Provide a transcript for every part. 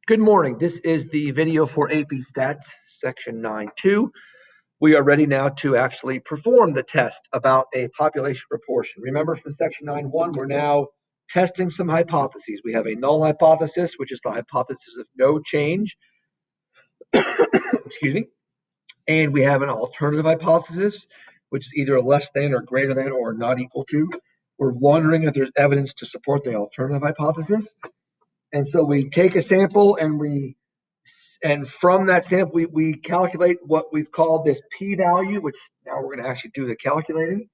Good morning. This is the video for AP Stats, section 9.2. We are ready now to actually perform the test about a population proportion. Remember from section 9.1, we're now testing some hypotheses. We have a null hypothesis, which is the hypothesis of no change. Excuse me. And we have an alternative hypothesis, which is either less than or greater than or not equal to. We're wondering if there's evidence to support the alternative hypothesis. And so we take a sample and from that sample, we calculate what we've called this p-value, which now we're going to actually do the calculating.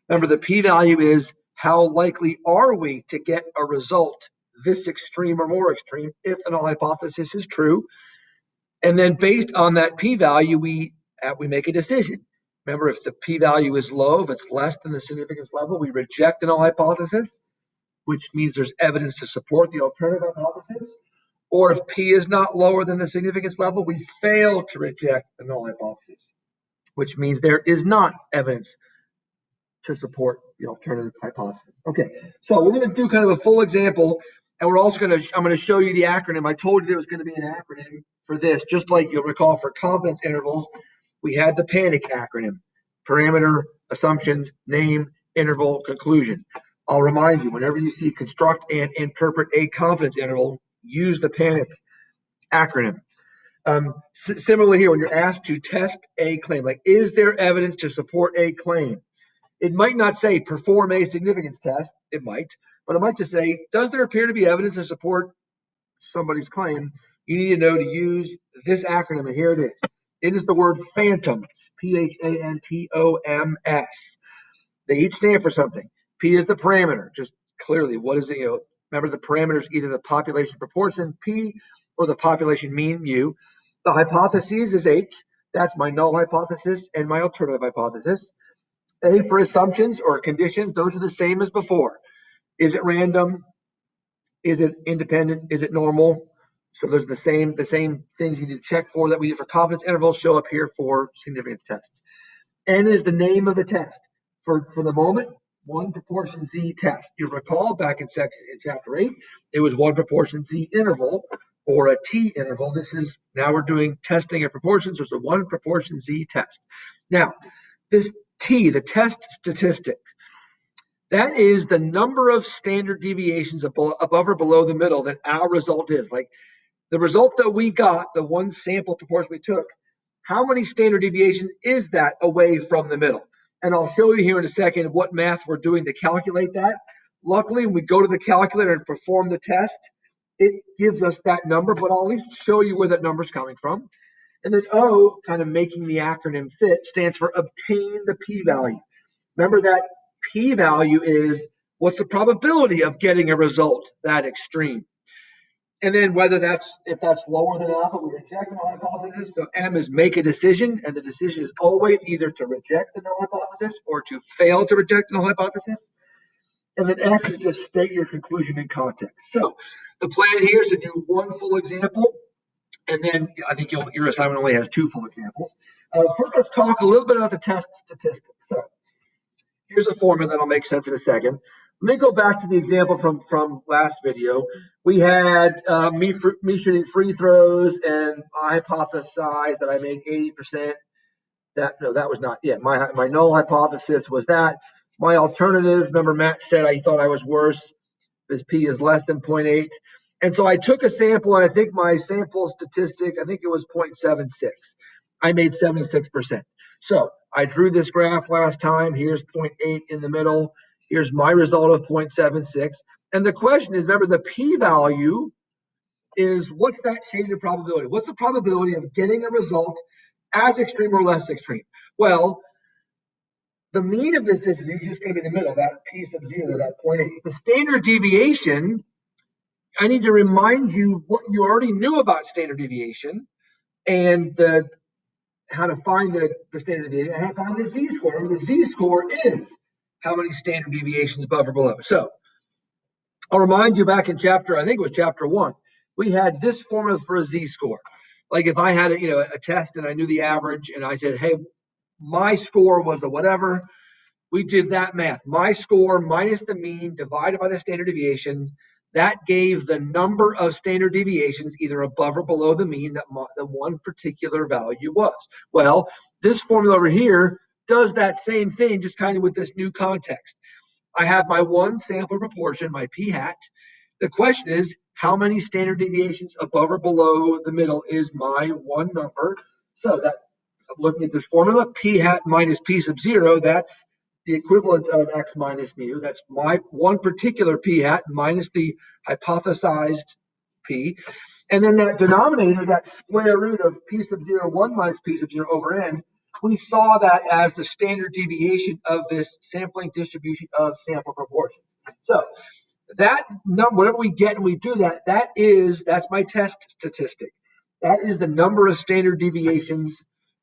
Remember, the p-value is how likely are we to get a result this extreme or more extreme if the null hypothesis is true. And then based on that p-value, we make a decision. Remember, if the p-value is low, if it's less than the significance level, we reject the null hypothesis, which means there's evidence to support the alternative hypothesis. Or if p is not lower than the significance level, we fail to reject the null hypothesis, which means there is not evidence to support the alternative hypothesis. Okay, so we're going to do kind of a full example, and I'm going to show you the acronym. I told you there was going to be an acronym for this, just like you'll recall for confidence intervals, we had the PANIC acronym: parameter, assumptions, name, interval, conclusion. I'll remind you, whenever you see construct and interpret a confidence interval, use the PANIC acronym. Similarly here, when you're asked to test a claim, like, is there evidence to support a claim? It might not say perform a significance test. It might, but it might just say, does there appear to be evidence to support somebody's claim? You need to know to use this acronym, and here it is. It is the word phantoms, Phantoms. They each stand for something. P is the parameter, just clearly, what is it? Remember, the parameter is either the population proportion, P, or the population mean, mu. The hypotheses is H. That's my null hypothesis and my alternative hypothesis. A for assumptions or conditions, those are the same as before. Is it random? Is it independent? Is it normal? So those are the same things you need to check for that we do for confidence intervals show up here for significance tests. N is the name of the test. For the moment, one proportion Z test. You recall back in chapter 8, it was one proportion Z interval or a T interval. Now we're doing testing of proportions. So it's a one proportion Z test. Now, this T, the test statistic, that is the number of standard deviations above or below the middle that our result is. Like the result that we got, the one sample proportion we took, how many standard deviations is that away from the middle? And I'll show you here in a second what math we're doing to calculate that. Luckily, when we go to the calculator and perform the test, it gives us that number, but I'll at least show you where that number is coming from. And then O, kind of making the acronym fit, stands for obtain the p-value. Remember that p-value is what's the probability of getting a result that extreme. And then if that's lower than alpha, we reject the null hypothesis. So M is make a decision, and the decision is always either to reject the null hypothesis or to fail to reject the null hypothesis. And then S is just state your conclusion in context. So the plan here is to do one full example, and then I think your assignment only has two full examples. First, let's talk a little bit about the test statistics. So here's a formula that'll make sense in a second. Let me go back to the example from last video. We had me shooting free throws, and I hypothesized that I made 80%. That was not. Yeah, my null hypothesis was that. My alternative, remember Matt said I thought I was worse, because P is less than 0.8. And so I took a sample, and I think my sample statistic, I think it was 0.76. I made 76%. So I drew this graph last time. Here's 0.8 in the middle. Here's my result of 0.76. And the question is, remember, the p-value is what's that shaded probability? What's the probability of getting a result as extreme or less extreme? Well, the mean of this distribution is going to be in the middle, that p sub 0, that 0.8. The standard deviation, I need to remind you what you already knew about standard deviation and how to find the standard deviation and how to find the z-score. Remember, the z-score is how many standard deviations above or below. So I'll remind you back in I think it was chapter 1, we had this formula for a z-score. Like if I had a test and I knew the average and I said, hey, my score was a whatever, we did that math. My score minus the mean divided by the standard deviation. that gave the number of standard deviations either above or below the mean that the one particular value was. Well, this formula over here does that same thing, just kind of with this new context. I have my one sample proportion, my p hat. The question is, how many standard deviations above or below the middle is my one number? So that I'm looking at this formula, p hat minus p sub 0, that's the equivalent of x minus mu. That's my one particular p hat minus the hypothesized p. And then that denominator, that square root of p sub 0, 1 minus p sub 0 over n, we saw that as the standard deviation of this sampling distribution of sample proportions. So that number, whatever we get and we do that, that's my test statistic. That is the number of standard deviations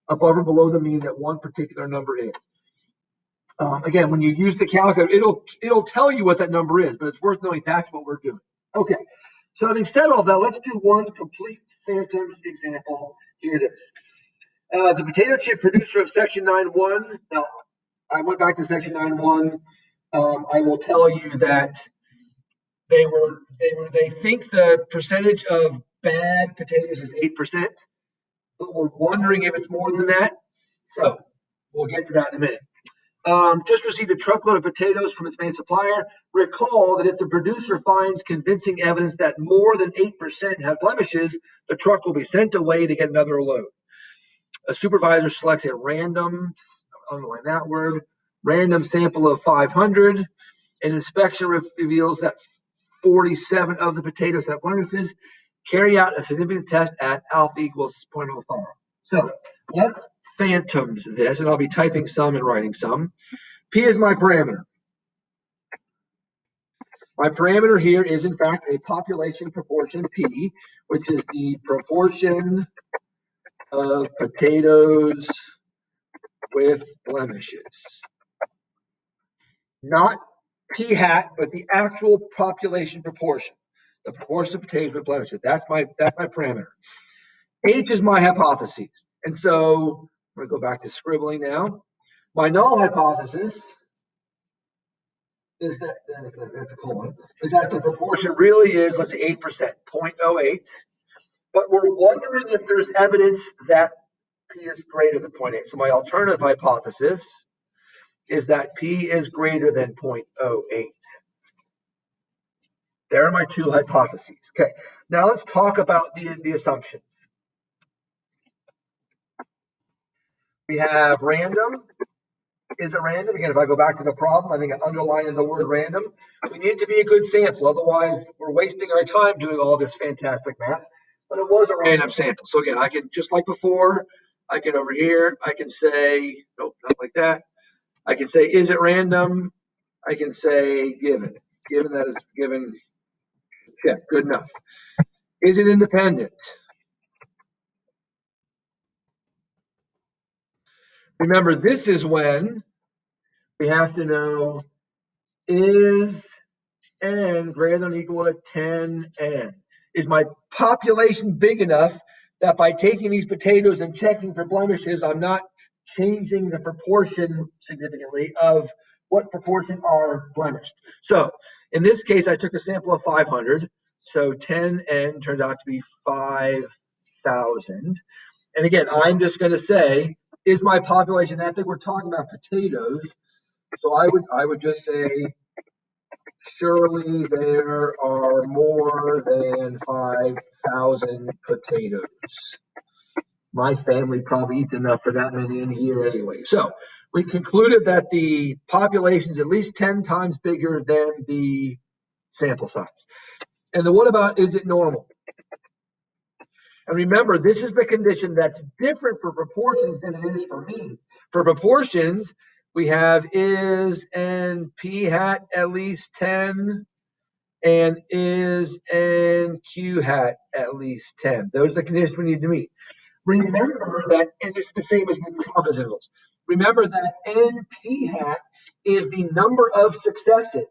above or below the mean that one particular number is. Again, when you use the calculator, it'll tell you what that number is, but it's worth knowing that's what we're doing. Okay, so having said all that, let's do one complete phantoms example. Here it is. The potato chip producer of section 9.1. Now, I went back to section 9.1. I will tell you that they think the percentage of bad potatoes is 8%, but we're wondering if it's more than that. So we'll get to that in a minute. Just received a truckload of potatoes from its main supplier. Recall that if the producer finds convincing evidence that more than 8% have blemishes, the truck will be sent away to get another load. A supervisor selects a random, underline that word, random sample of 500. An inspection reveals that 47 of the potatoes have blemishes. Carry out a significance test at alpha equals 0.05. So let's phantoms this, and I'll be typing some and writing some. P is my parameter. My parameter here is, in fact, a population proportion P, which is the proportion of potatoes with blemishes. Not P hat, but the actual population proportion. The proportion of potatoes with blemishes. That's my parameter. H is my hypothesis. And so I'm going to go back to scribbling now. My null hypothesis is that, that's a colon, is that the proportion really is, let's say, 8%, 0.08. But we're wondering if there's evidence that P is greater than 0.8. So my alternative hypothesis is that P is greater than 0.08. There are my two hypotheses. Okay, now let's talk about the assumptions. We have random. Is it random? Again, if I go back to the problem, I think I underlined the word random. We need it to be a good sample. Otherwise, we're wasting our time doing all this fantastic math. But it was a random sample. So again, I can, just like before, I can over here, I can say, nope, not like that. I can say, is it random? I can say given. Given that it's given, yeah, good enough. Is it independent? Remember, this is when we have to know, is n greater than or equal to 10n? Is my population big enough that by taking these potatoes and checking for blemishes, I'm not changing the proportion significantly of what proportion are blemished? So in this case, I took a sample of 500. So 10n turns out to be 5,000. And again, I'm just going to say, is my population that big? We're talking about potatoes. So I would just say, surely there are more than 5,000 potatoes. My family probably eats enough for that many in a year anyway. So we concluded that the population is at least 10 times bigger than the sample size. And then what about, is it normal? And remember, this is the condition that's different for proportions than it is for means. For proportions, we have is and p hat at least 10, and is and q hat at least 10. Those are the conditions we need to meet. Remember that, and it's the same as with confidence intervals. Remember that np hat is the number of successes.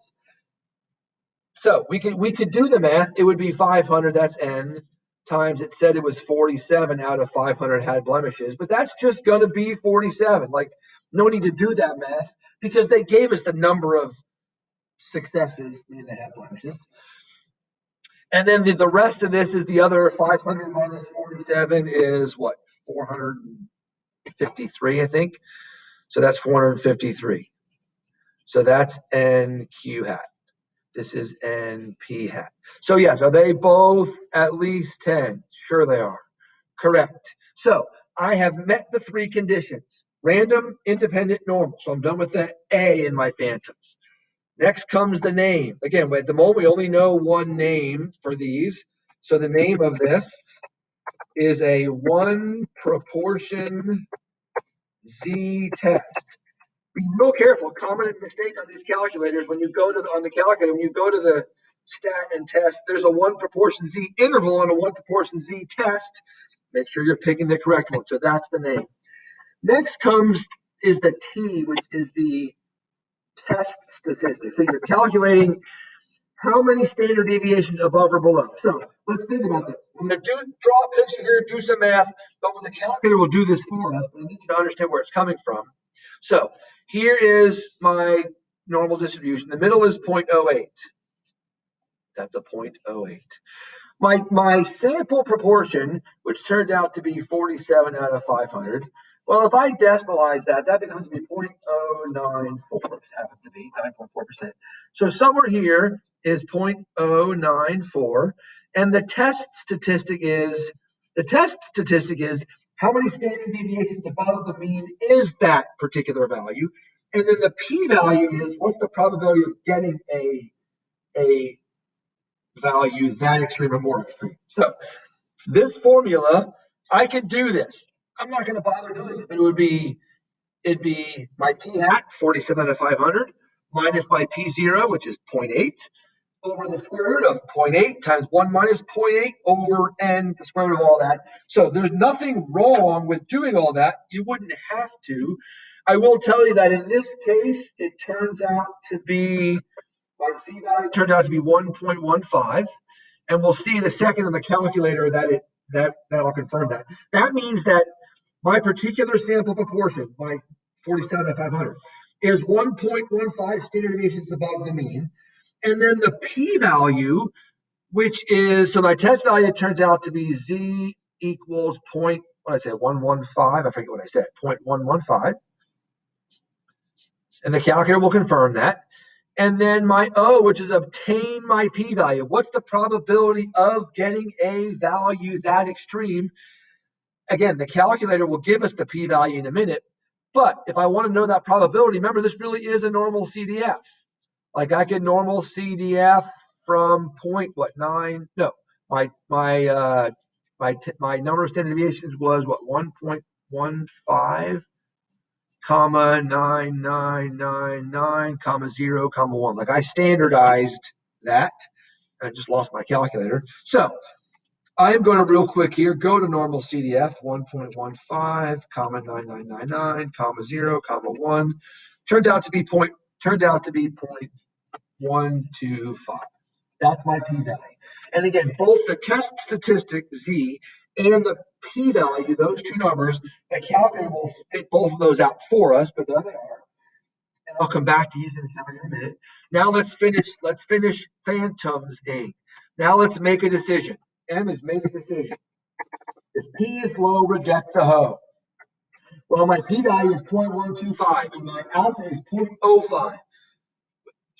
So we could do the math. It would be 500, that's n, times it said it was 47 out of 500 had blemishes, but that's just going to be 47. Like, no need to do that math because they gave us the number of successes and they had blemishes. And then the rest of this is the other 500 minus 47 is what? 453, I think. So that's 453. So that's NQ hat. This is NP hat. So yes, are they both at least 10? Sure they are. Correct. So I have met the three conditions. Random, independent, normal. So I'm done with the A in my phantoms. Next comes the name. Again, at the moment, we only know one name for these. So the name of this is a one proportion Z test. Be real careful. Common mistake on these calculators when you go to on the calculator, when you go to the stat and test, there's a one proportion Z interval on a one proportion Z test. Make sure you're picking the correct one. So that's the name. Next comes is the T, which is the test statistic. So you're calculating how many standard deviations above or below. So let's think about this. I'm going to draw a picture here, do some math, but the calculator will do this for us. But I need you to understand where it's coming from. So here is my normal distribution. The middle is 0.08. That's a 0.08. My sample proportion, which turns out to be 47 out of 500, well, if I decimalize that, that becomes to be 0.094. Happens to be 9.4%. So somewhere here is 0.094, and the test statistic is how many standard deviations above the mean is that particular value, and then the p-value is what's the probability of getting a value that extreme or more extreme. So this formula, I could do this. I'm not going to bother doing it, but it'd be my p hat 47 out of 500 minus my p0, which is 0.8, over the square root of 0.8 times 1 minus 0.8 over n, the square root of all that. So there's nothing wrong with doing all that. You wouldn't have to. I will tell you that in this case, it turns out to be, my c value turns out to be 1.15. And we'll see in a second in the calculator that'll confirm that. That means that my particular sample proportion, my 47 to 500, is 1.15 standard deviations above the mean. And then the p-value, which is, so my test value turns out to be z equals point, what did I say, 115? I forget what I said, 0.115. And the calculator will confirm that. And then my O, which is obtain my p-value. What's the probability of getting a value that extreme? Again, the calculator will give us the p-value in a minute. But if I want to know that probability, remember, this really is a normal CDF. Like I could normal CDF from point, what, 9? No, my number of standard deviations was, what, 1.15? Comma 9999 comma 0 comma 1. Like I standardized that. I just lost my calculator. So I am going to real quick here go to normal CDF 1.15 comma 9999 comma 0 comma 1. Turned out to be 0.125. That's my p-value. And again, both the test statistic Z and the p-value, those two numbers, the calculator will spit both of those out for us, but there they are. And I'll come back to using the calculator in a minute. Now let's finish phantoms Inc. Now let's make a decision. M is make a decision. If P is low, reject the hoe. Well, my p-value is 0.125 and my alpha is 0.05.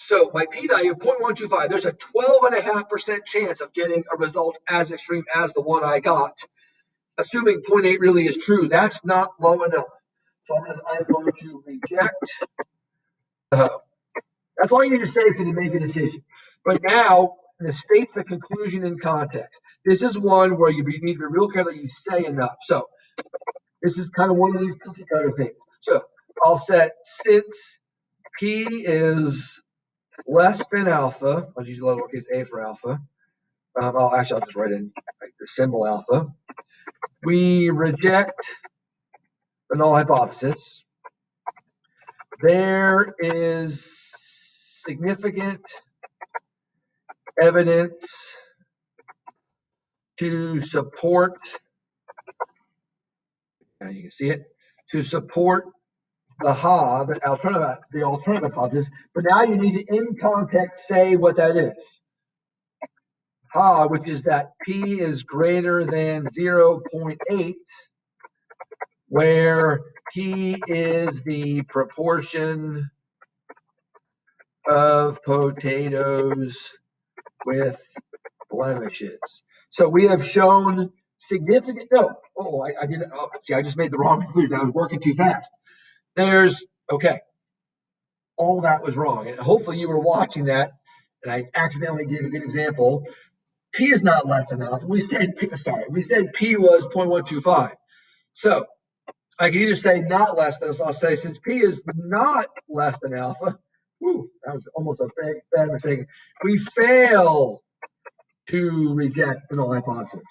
So my p-value of 0.125, there's a 12.5% chance of getting a result as extreme as the one I got. Assuming 0.8 really is true, that's not low enough. So I'm going to reject the hoe. That's all you need to say for to make a decision. But now, to state the conclusion in context. This is one where you need to be real careful that you say enough. So this is kind of one of these cookie cutter things. So I'll set since P is less than alpha, I'll use lowercase a for alpha. I'll just write in like the symbol alpha. We reject the null hypothesis. There is significant evidence to support, and you can see it, to support the alternative hypothesis, but now you need to in context say what that is. which is that P is greater than 0.8, where P is the proportion of potatoes with blemishes. So we have shown significant, I didn't, see, I just made the wrong conclusion. I was working too fast. All that was wrong. And hopefully you were watching that, and I accidentally gave a good example. P is not less than alpha. We said P was 0.125. So I can either say not less than, I'll say since P is not less than alpha, that was almost a bad mistake. We fail to reject the null hypothesis.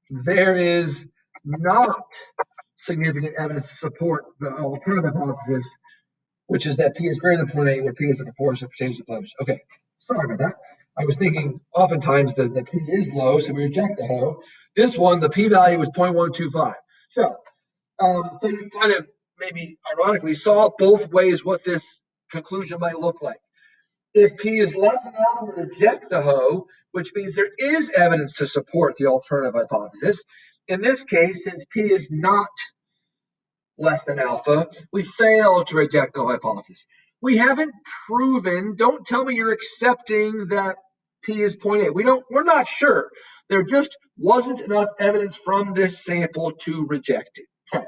There is not significant evidence to support the alternative hypothesis, which is that P is greater than 0.8, where P is a proportion of percentage of blemish. Okay, sorry about that. I was thinking oftentimes that the P is low, so we reject the HO. This one, the P value was 0.125. So you kind of maybe ironically saw both ways what this conclusion might look like. If P is less than alpha, we reject the HO, which means there is evidence to support the alternative hypothesis. In this case, since P is not less than alpha, we fail to reject the hypothesis. We haven't proven, don't tell me you're accepting that P is 0.8. We're not sure. There just wasn't enough evidence from this sample to reject it. Okay.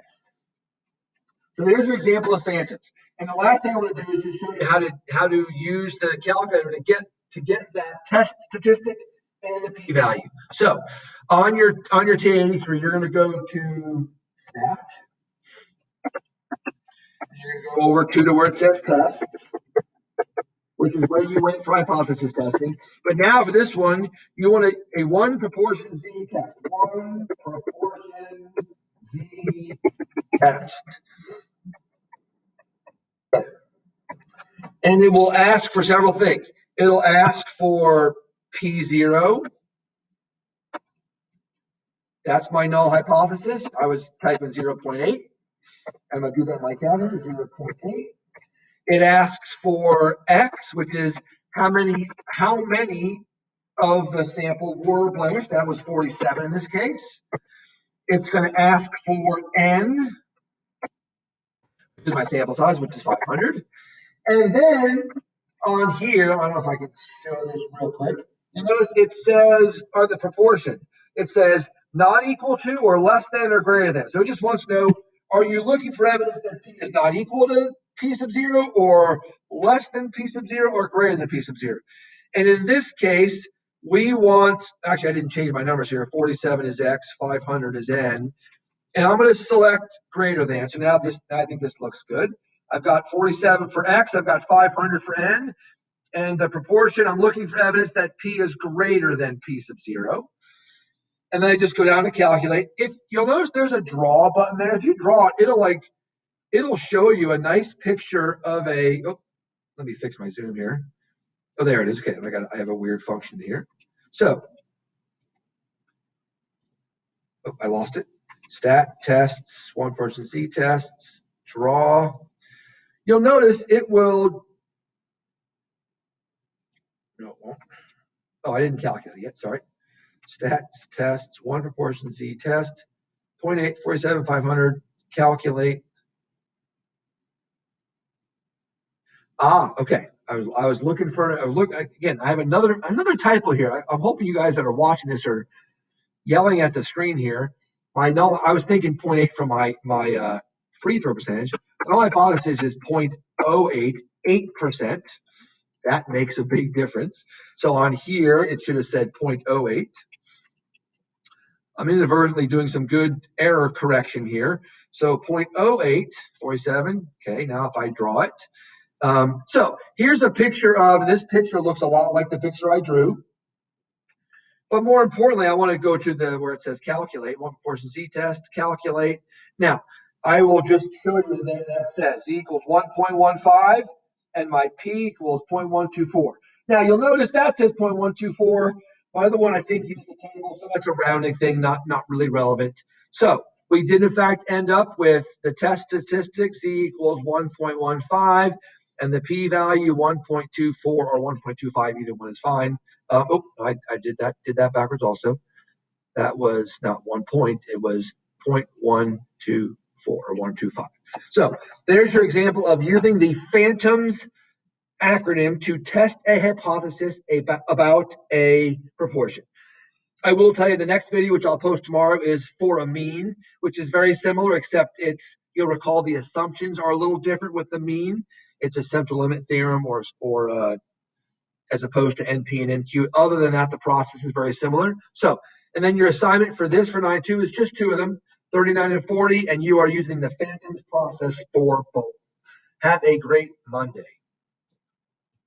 So there's your example of phantoms. And the last thing I want to do is just show you how to use the calculator to get that test statistic and the p-value. So on your T83, you're going to go to stat. You're going to go over to where it says test, which is where you went for hypothesis testing. But now for this one, you want a one proportion Z test. One proportion Z test. And it will ask for several things. It'll ask for P0. That's my null hypothesis. I was typing 0.8. I'm going to do that in my calculator, 0.8. It asks for X, which is how many of the sample were blemished. That was 47 in this case. It's going to ask for N, which is my sample size, which is 500. And then on here, I don't know if I can show this real quick. You notice it says the proportion. It says not equal to or less than or greater than. So it just wants to know, are you looking for evidence that P is not equal to P sub 0 or less than P sub 0 or greater than P sub 0? And in this case, we want, actually I didn't change my numbers here. 47 is X, 500 is N. And I'm going to select greater than. So now I think this looks good. I've got 47 for X, I've got 500 for N, and the proportion, I'm looking for evidence that P is greater than P sub 0. And then I just go down to calculate. If you'll notice there's a draw button there. If you draw it, it'll show you a nice picture of let me fix my zoom here. Oh, there it is. Okay, I have a weird function here. So, I lost it. Stat tests, one person Z tests, draw. You'll notice it will, no, it won't. Oh, I didn't calculate yet, sorry. Stat tests, one proportion Z test, 0.8, 47, 500, calculate. Okay. I was looking for, again, I have another typo here. I'm hoping you guys that are watching this are yelling at the screen here. I was thinking 0.8 from my free throw percentage. The null hypothesis is 0.08, 8%. That makes a big difference. So on here, it should have said 0.08. I'm inadvertently doing some good error correction here. So 0.08, 47. Okay, now if I draw it. So here's a picture of, this picture looks a lot like the picture I drew. But more importantly, I want to go to where it says calculate, one proportion Z test, calculate. Now, I will just show you that says Z equals 1.15 and my P equals 0.124. Now, you'll notice that says 0.124. My other one, I think, used the table, so that's a rounding thing, not really relevant. So we did, in fact, end up with the test statistic, Z equals 1.15, and the P value 1.24 or 1.25, either one is fine. I did that backwards also. That was not 1 point. It was 0.124 or 125. So there's your example of using the phantoms acronym to test a hypothesis about a proportion. I will tell you the next video, which I'll post tomorrow, is for a mean, which is very similar, except you'll recall the assumptions are a little different with the mean. It's a central limit theorem or as opposed to NP and NQ. Other than that, the process is very similar. So, and then your assignment for this for 9-2 is just 2 of them, 39 and 40, and you are using the phantoms process for both. Have a great Monday.